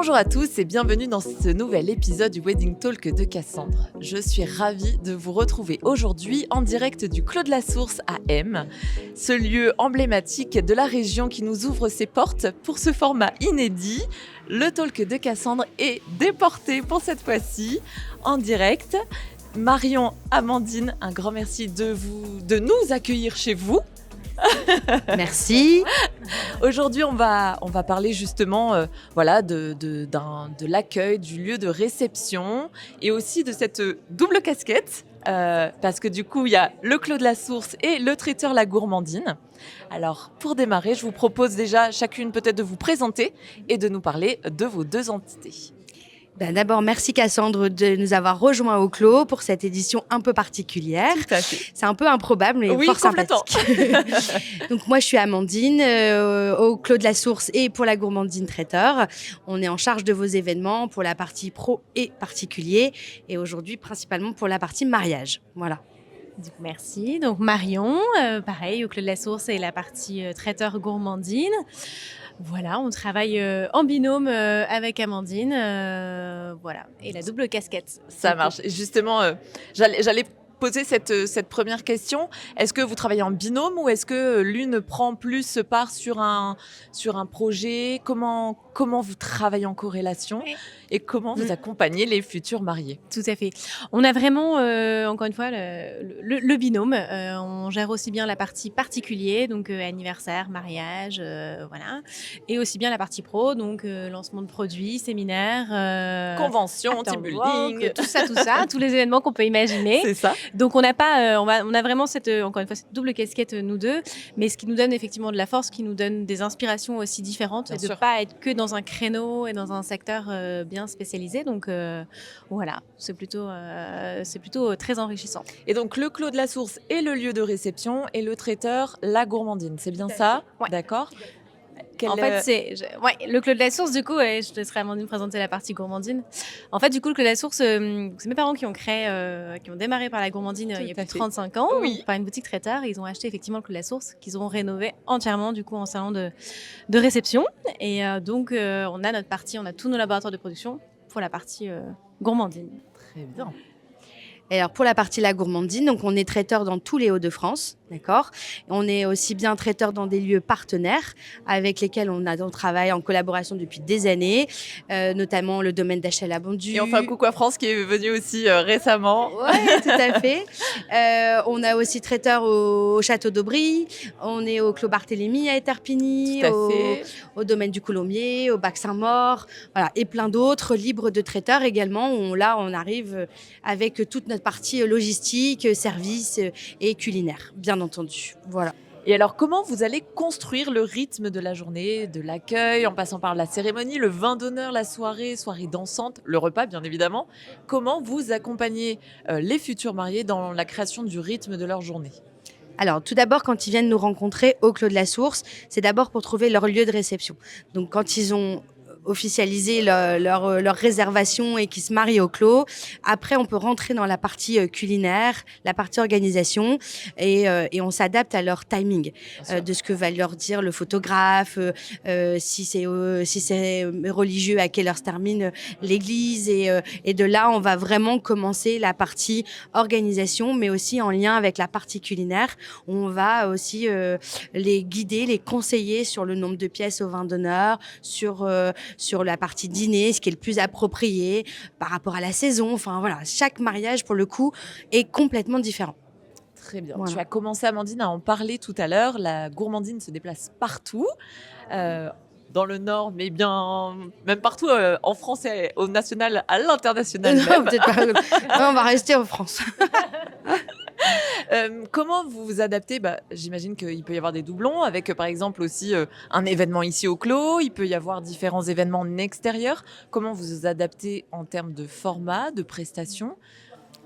Bonjour à tous et bienvenue dans ce nouvel épisode du Wedding Talk de Cassandre. Je suis ravie de vous retrouver aujourd'hui en direct du Clos de la Source à M, ce lieu emblématique de la région qui nous ouvre ses portes pour ce format inédit. Le Talk de Cassandre est déporté pour cette fois-ci en direct. Marion, Amandine, un grand merci de nous accueillir chez vous. Merci. Aujourd'hui, on va parler justement de l'accueil, du lieu de réception et aussi de cette double casquette parce que du coup, il y a le Clos de la Source et le traiteur La Gourmandine. Alors, pour démarrer, je vous propose déjà chacune peut-être de vous présenter et de nous parler de vos deux entités. D'abord, merci Cassandre de nous avoir rejoints au Clos pour cette édition un peu particulière. Tout à fait. C'est un peu improbable, mais oui, fort sympathique. Donc moi, je suis Amandine au Clos de la Source et pour La Gourmandine traiteur. On est en charge de vos événements pour la partie pro et particulier et aujourd'hui principalement pour la partie mariage. Voilà. Merci. Donc Marion, pareil, au Clos de la Source et la partie traiteur gourmandine. Voilà, on travaille en binôme avec Amandine, voilà, et la double casquette. Ça marche. Et justement, j'allais poser cette première question. Est-ce que vous travaillez en binôme ou est-ce que l'une prend plus part sur un projet ? Comment vous travaillez en corrélation et comment vous accompagnez les futurs mariés ? Tout à fait. On a vraiment, encore une fois, le binôme. On gère aussi bien la partie particulier, donc anniversaire, mariage, voilà, et aussi bien la partie pro, donc lancement de produits, séminaires, convention, team building, tout ça, tous les événements qu'on peut imaginer. C'est ça. Donc on n'a pas, on a vraiment encore une fois, cette double casquette nous deux, mais ce qui nous donne effectivement de la force, qui nous donne des inspirations aussi différentes, et de ne pas être que dans un créneau et dans un secteur bien spécialisé. Donc voilà, c'est plutôt très enrichissant. Et donc le Clos de la Source est le lieu de réception et le traiteur La Gourmandine, c'est bien ça ? Ouais. D'accord. En fait, le Clos de la Source, du coup, je laisserai Amandine présenter la partie gourmandine. En fait, du coup, le Clos de la Source, c'est mes parents qui ont démarré par la gourmandine il y a plus de 35 ans, par une boutique traiteur. Ils ont acheté effectivement le Clos de la Source, qu'ils ont rénové entièrement, du coup, en salon de réception. Et donc, on a tous nos laboratoires de production pour la partie gourmandine. Très bien. Et alors pour la partie La Gourmandine, donc on est traiteur dans tous les Hauts-de-France, d'accord. On est aussi bien traiteur dans des lieux partenaires avec lesquels on travaille en collaboration depuis des années, notamment le domaine d'Achel-Abondu. Et enfin coucou à France qui est venu aussi récemment. Oui, tout à fait. On a aussi traiteur au Château d'Aubry, on est au Clos Barthélemy à Éterpigny, au domaine du Coulommiers, au Bac Saint-Maur, voilà, et plein d'autres libres de traiteurs également. On arrive avec toute notre partie logistique, service et culinaire, bien entendu. Voilà. Et alors, comment vous allez construire le rythme de la journée, de l'accueil, en passant par la cérémonie, le vin d'honneur, la soirée dansante, le repas, bien évidemment. Comment vous accompagnez les futurs mariés dans la création du rythme de leur journée ? Alors, tout d'abord, quand ils viennent nous rencontrer au Clos de la Source, c'est d'abord pour trouver leur lieu de réception. Donc, quand ils ont officialiser leur réservation et qui se marient au Clos. Après, on peut rentrer dans la partie culinaire, la partie organisation et on s'adapte à leur timing de ce que va leur dire le photographe, si c'est religieux, à quelle heure se termine l'église et de là, on va vraiment commencer la partie organisation, mais aussi en lien avec la partie culinaire. On va aussi les guider, les conseiller sur le nombre de pièces au vin d'honneur, sur la partie dîner, ce qui est le plus approprié par rapport à la saison. Enfin voilà, chaque mariage pour le coup est complètement différent. Très bien. Voilà. Tu as commencé, Amandine, à en parler tout à l'heure. La gourmandine se déplace partout, dans le Nord, mais bien même partout en France, et au national, à l'international. Non, peut-être pas. Non, on va rester en France. Comment vous vous adaptez ? J'imagine qu'il peut y avoir des doublons avec, par exemple, aussi un événement ici au Clos. Il peut y avoir différents événements en extérieur. Comment vous vous adaptez en termes de format, de prestations ?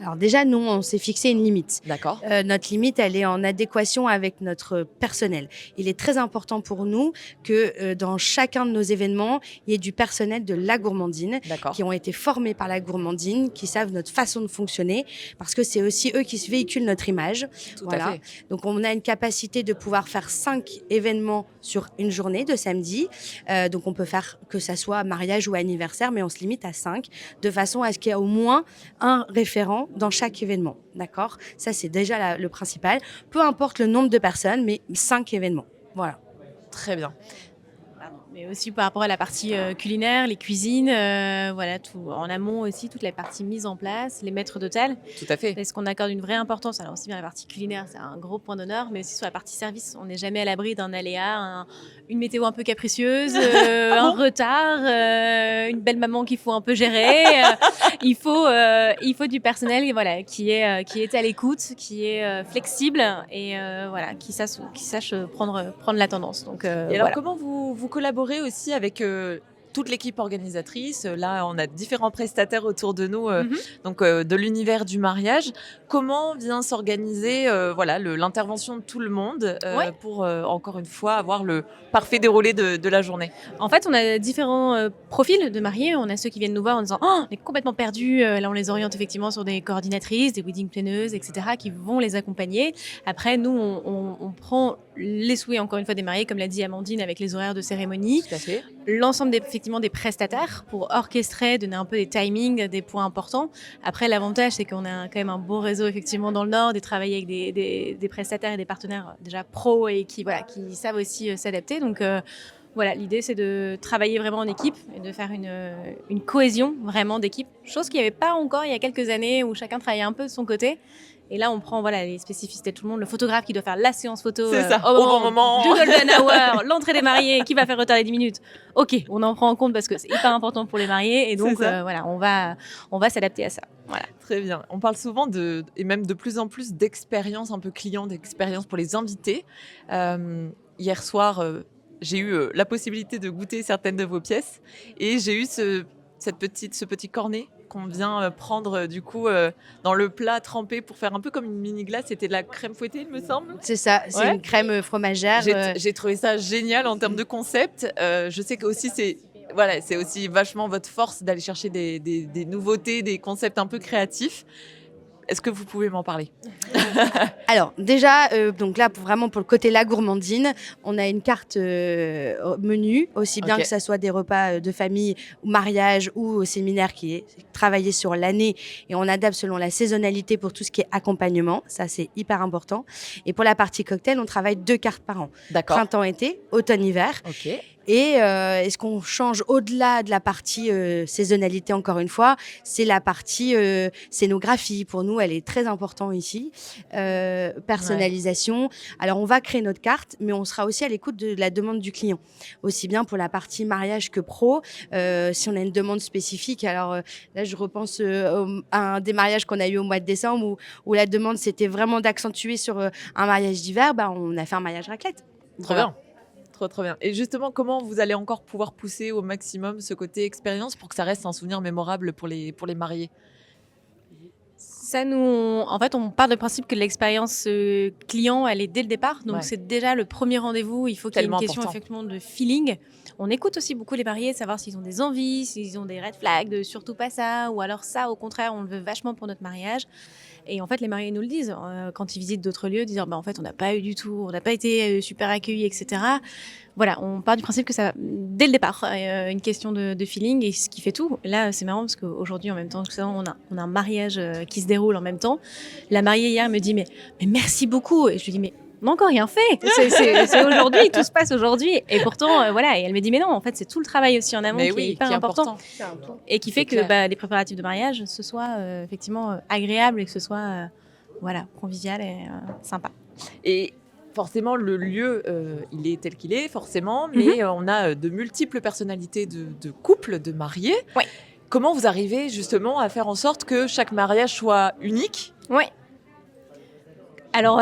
Alors déjà, nous, on s'est fixé une limite. D'accord. Notre limite, elle est en adéquation avec notre personnel. Il est très important pour nous que dans chacun de nos événements, il y ait du personnel de la gourmandine qui ont été formés par la gourmandine, qui savent notre façon de fonctionner, parce que c'est aussi eux qui véhiculent notre image. Tout à fait. Donc, on a une capacité de pouvoir faire 5 événements sur une journée de samedi. Donc, on peut faire que ça soit mariage ou anniversaire, mais on se limite à 5, de façon à ce qu'il y ait au moins un référent dans chaque événement, d'accord ? Ça, c'est déjà le principal. Peu importe le nombre de personnes, mais 5 événements. Voilà. Très bien. Mais aussi par rapport à la partie culinaire, les cuisines, voilà, tout en amont aussi, toute la partie mise en place, les maîtres d'hôtel. Tout à fait. Parce qu'on accorde une vraie importance. Alors aussi bien la partie culinaire, c'est un gros point d'honneur, mais aussi sur la partie service, on n'est jamais à l'abri d'un aléa, une météo un peu capricieuse, un retard, une belle maman qu'il faut un peu gérer. Il faut du personnel, voilà, qui est à l'écoute, qui est flexible et voilà, qui sache prendre la tendance. Donc, et alors, voilà. comment vous collaborez aussi avec toute l'équipe organisatrice? Là, on a différents prestataires autour de nous, donc de l'univers du mariage. Comment vient s'organiser l'intervention de tout le monde pour, encore une fois, avoir le parfait déroulé de la journée? En fait, on a différents profils de mariés. On a ceux qui viennent nous voir en disant « Oh, on est complètement perdus ». Là, on les oriente effectivement sur des coordinatrices, des wedding planneuses, etc., qui vont les accompagner. Après, nous, on prend les souhaits, encore une fois, des mariés, comme l'a dit Amandine, avec les horaires de cérémonie. Tout à fait. L'ensemble des prestataires pour orchestrer, donner un peu des timings, des points importants. Après, l'avantage, c'est qu'on a quand même un beau réseau effectivement dans le Nord, de travailler avec des prestataires et des partenaires déjà pros et qui savent aussi s'adapter. Donc voilà, l'idée, c'est de travailler vraiment en équipe et de faire une cohésion vraiment d'équipe, chose qu'il n'y avait pas encore il y a quelques années où chacun travaillait un peu de son côté. Et là, on prend les spécificités de tout le monde. Le photographe qui doit faire la séance photo au bon moment. Du golden hour, l'entrée des mariés, qui va faire retarder 10 minutes. OK, on en prend en compte parce que c'est hyper important pour les mariés. Et donc, voilà, on va s'adapter à ça. Voilà. Très bien. On parle souvent et même de plus en plus d'expérience un peu client, d'expérience pour les invités. Hier soir, j'ai eu la possibilité de goûter certaines de vos pièces et j'ai eu ce petit cornet qu'on vient prendre du coup dans le plat trempé pour faire un peu comme une mini glace. C'était de la crème fouettée, il me semble. C'est ça, c'est une crème fromagère. J'ai trouvé ça génial en termes de concept. Je sais que aussi c'est aussi vachement votre force d'aller chercher des nouveautés, des concepts un peu créatifs. Est-ce que vous pouvez m'en parler? Alors déjà, donc là pour le côté la gourmandine, on a une carte menu, aussi bien que ça soit des repas de famille, ou mariage ou au séminaire qui est travaillé sur l'année et on adapte selon la saisonnalité pour tout ce qui est accompagnement. Ça c'est hyper important. Et pour la partie cocktail, on travaille 2 cartes par an. D'accord. Printemps-été, automne-hiver. Ok. Et ce qu'on change au-delà de la partie saisonnalité, encore une fois, c'est la partie scénographie. Pour nous, elle est très importante ici. Personnalisation. Alors, on va créer notre carte, mais on sera aussi à l'écoute de la demande du client. Aussi bien pour la partie mariage que pro. Si on a une demande spécifique, alors là, je repense à un des mariages qu'on a eu au mois de décembre où la demande, c'était vraiment d'accentuer sur un mariage d'hiver. On a fait un mariage raclette. Trop bien. Trop bien. Et justement, comment vous allez encore pouvoir pousser au maximum ce côté expérience pour que ça reste un souvenir mémorable pour les mariés? Ça, nous, en fait, on part du principe que l'expérience client, elle est dès le départ. Donc, c'est déjà le premier rendez-vous. Il faut qu'il y ait une question effectivement de feeling. On écoute aussi beaucoup les mariés, savoir s'ils ont des envies, s'ils ont des red flags, de surtout pas ça, ou alors ça, au contraire, on le veut vachement pour notre mariage. Et en fait, les mariés nous le disent quand ils visitent d'autres lieux, disent en fait, on n'a pas eu du tout, on n'a pas été super accueillis, etc. Voilà, on part du principe que ça, dès le départ, une question de feeling et ce qui fait tout. Là, c'est marrant parce qu'aujourd'hui, en même temps, on a un mariage qui se déroule en même temps. La mariée hier me dit mais merci beaucoup. Et je lui dis mais on n'a encore rien fait. C'est aujourd'hui, tout se passe aujourd'hui. Et pourtant, voilà. Et elle me dit mais non, en fait, c'est tout le travail aussi en amont qui est hyper important. Et qui fait que les préparatifs de mariage, ce soit effectivement agréable et que ce soit convivial et sympa. Et forcément, le lieu, il est tel qu'il est, forcément, mais on a de multiples personnalités de couples, de mariés. Ouais. Comment vous arrivez justement à faire en sorte que chaque mariage soit unique? Ouais. Alors,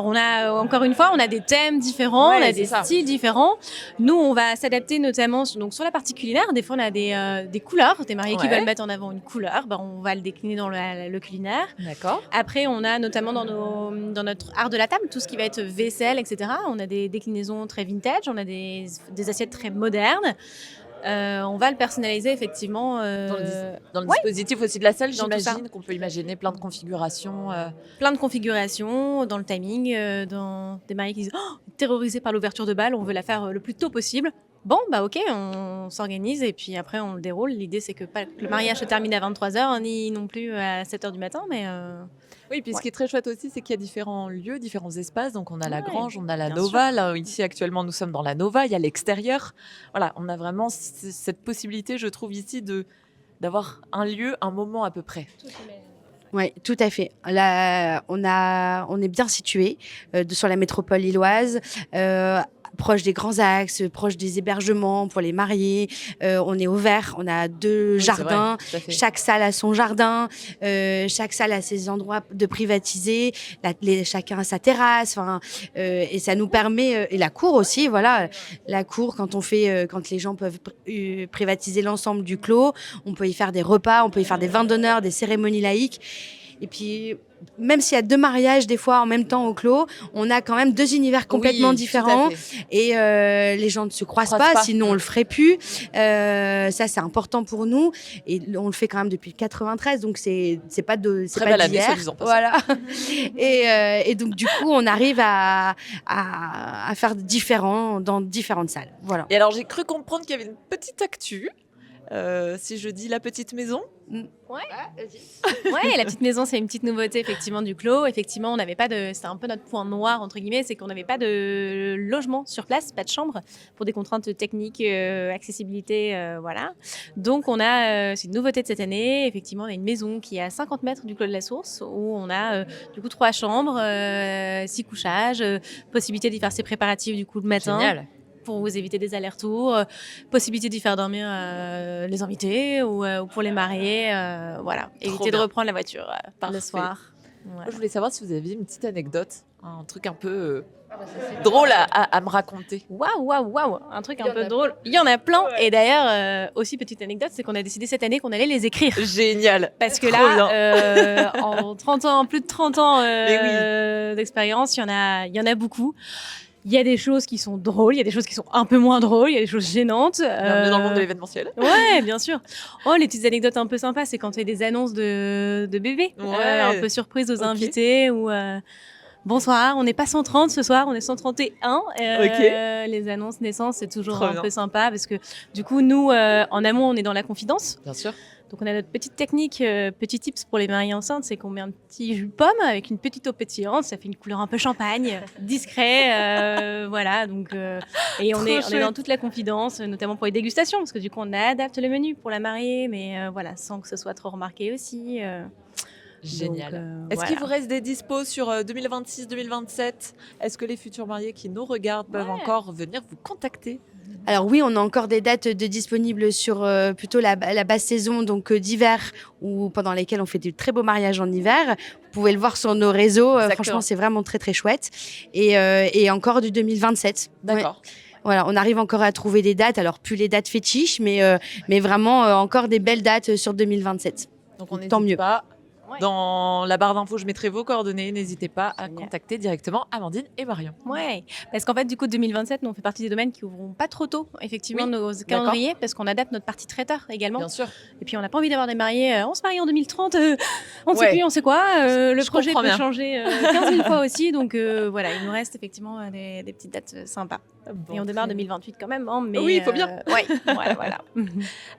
on a, encore une fois, on a des thèmes différents, on a des styles différents. Nous, on va s'adapter notamment donc, sur la partie culinaire. Des fois, on a des couleurs, des mariés qui veulent mettre en avant une couleur. On va le décliner dans le culinaire. D'accord. Après, on a notamment dans notre art de la table, tout ce qui va être vaisselle, etc. On a des déclinaisons très vintage, on a des assiettes très modernes. On va le personnaliser effectivement dans le dispositif aussi de la salle, j'imagine qu'on peut imaginer plein de configurations. Plein de configurations, dans le timing, dans des mariés qui disent terrorisés par l'ouverture de bal, on veut la faire le plus tôt possible. Bon, ok, on s'organise et puis après on le déroule. L'idée c'est que pas que le mariage se termine à 23h ni non plus à 7h du matin, mais... Oui, puis ce qui est très chouette aussi, c'est qu'il y a différents lieux, différents espaces. Donc, on a la Grange, on a la Nova. Là, ici, actuellement, nous sommes dans la Nova. Il y a l'extérieur. Voilà, on a vraiment cette possibilité, je trouve, ici, d'avoir un lieu, un moment à peu près. Oui, tout à fait. Là, on est bien situé sur la métropole lilloise. Proche des grands axes, proche des hébergements pour les mariés. On est au vert, on a 2 jardins. Chaque salle a son jardin, chaque salle a ses endroits de privatiser. Chacun a sa terrasse. Et ça nous permet, et la cour aussi, voilà. La cour, quand les gens peuvent privatiser l'ensemble du clos, on peut y faire des repas, on peut y faire des vins d'honneur, des cérémonies laïques. Et puis, même s'il y a 2 mariages des fois en même temps au clos, on a quand même 2 univers complètement différents et les gens ne se croisent pas, sinon on le ferait plus. Ça c'est important pour nous et on le fait quand même depuis 93, donc c'est pas d'hier. Voilà. Et donc du coup on arrive à faire différent dans différentes salles. Voilà. Et alors j'ai cru comprendre qu'il y avait une petite actu. Si je dis la petite maison. Ouais, la petite maison, c'est une petite nouveauté effectivement du clos. Effectivement, on n'avait pas c'est un peu notre point noir entre guillemets, c'est qu'on n'avait pas de logement sur place, pas de chambre pour des contraintes techniques, accessibilité, voilà. Donc on a, c'est une nouveauté de cette année. Effectivement, on a une maison qui est à 50 mètres du clos de la Source où on a du coup 3 chambres, 6 couchages, possibilité d'y faire ses préparatifs du coup le matin. Génial. Pour vous éviter des allers-retours, possibilité d'y faire dormir les invités ou pour les mariés, voilà. Éviter de reprendre la voiture le soir. Voilà. Moi, je voulais savoir si vous aviez une petite anecdote, un truc un peu drôle à me raconter. Waouh, un truc un peu drôle. Il y en a plein. Ouais. Et d'ailleurs, aussi petite anecdote, c'est qu'on a décidé cette année qu'on allait les écrire. Génial. Parce que là, en 30 ans, plus de 30 ans d'expérience, il y en a beaucoup. Il y a des choses qui sont drôles, il y a des choses qui sont un peu moins drôles, il y a des choses gênantes. Bienvenue dans le monde de l'événementiel. Ouais, bien sûr. Oh, les petites anecdotes un peu sympas, c'est quand tu as des annonces de bébés, un peu surprise aux invités ou bonsoir, on n'est pas 130 ce soir, on est 131. Les annonces naissance, c'est toujours un peu sympa parce que du coup, nous, en amont, on est dans la confidence. Bien sûr. Donc, on a notre petite technique, petit tips pour les mariées enceintes, c'est qu'on met un petit jus de pomme avec une petite eau pétillante. Ça fait une couleur un peu champagne, discret. Voilà. Donc, et on est dans toute la confidence, notamment pour les dégustations, parce que du coup, on adapte le menu pour la mariée, mais voilà, sans que ce soit trop remarqué aussi. Génial. Donc, est-ce qu'il vous reste des dispos sur 2026-2027 ? Est-ce que les futurs mariés qui nous regardent peuvent encore venir vous contacter ? Alors oui, on a encore des dates disponibles sur plutôt la basse saison, donc d'hiver, ou pendant lesquelles on fait de très beaux mariages en hiver. Vous pouvez le voir sur nos réseaux. Franchement, c'est vraiment très très chouette. Et encore du 2027. D'accord. Ouais. Voilà, on arrive encore à trouver des dates. Alors plus les dates fétiches, mais vraiment encore des belles dates sur 2027. Donc on n'hésite pas. Dans la barre d'infos, je mettrai vos coordonnées. N'hésitez pas à contacter directement Amandine et Marion. Ouais, parce qu'en fait, du coup, 2027, nous, on fait partie des domaines qui ouvront pas trop tôt, effectivement, nos calendriers, parce qu'on adapte notre partie traiteur également. Bien sûr. Et puis, on n'a pas envie d'avoir des mariés. On se marie en 2030, on ne sait plus, on sait quoi. Le projet peut changer 15 000 fois aussi. Donc, voilà, il nous reste effectivement des petites dates sympas. Bon, et on démarre 2028 quand même. Hein, mais, oui, il faut bien. Voilà.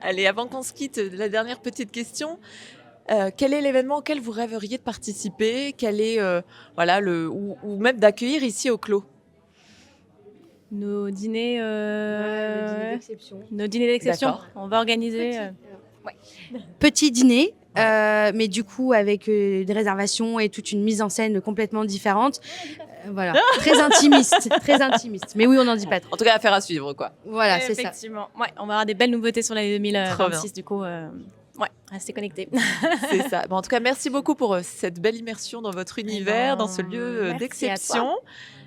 Allez, avant qu'on se quitte, la dernière petite question. Quel est l'événement auquel vous rêveriez de participer ? Quel est ou même d'accueillir ici au Clos ? Nos dîners, d'exception. Nos dîners d'exception. On va organiser petit dîner, mais du coup avec des réservations et toute une mise en scène complètement différente. Voilà, très intimiste. Mais oui, on n'en dit pas trop. En tout cas, affaire à suivre, quoi. Voilà, c'est ça. Effectivement. Ouais, on va avoir des belles nouveautés sur l'année 2026 du coup. Ouais, restez connectés. C'est ça. En tout cas, merci beaucoup pour cette belle immersion dans votre univers, dans ce lieu d'exception.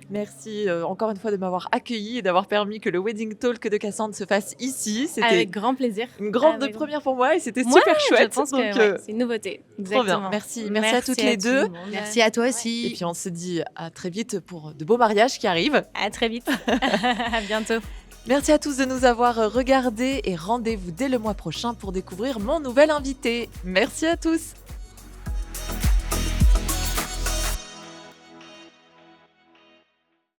Merci encore une fois de m'avoir accueilli et d'avoir permis que le Wedding Talk de Cassandre se fasse ici. C'était avec grand plaisir. Une grande première pour moi et c'était super chouette. Je pense que c'est une nouveauté. Trop bien. Merci à toutes les deux. Merci à toi aussi. Et puis on se dit à très vite pour de beaux mariages qui arrivent. À très vite. À bientôt. Merci à tous de nous avoir regardés et rendez-vous dès le mois prochain pour découvrir mon nouvel invité. Merci à tous.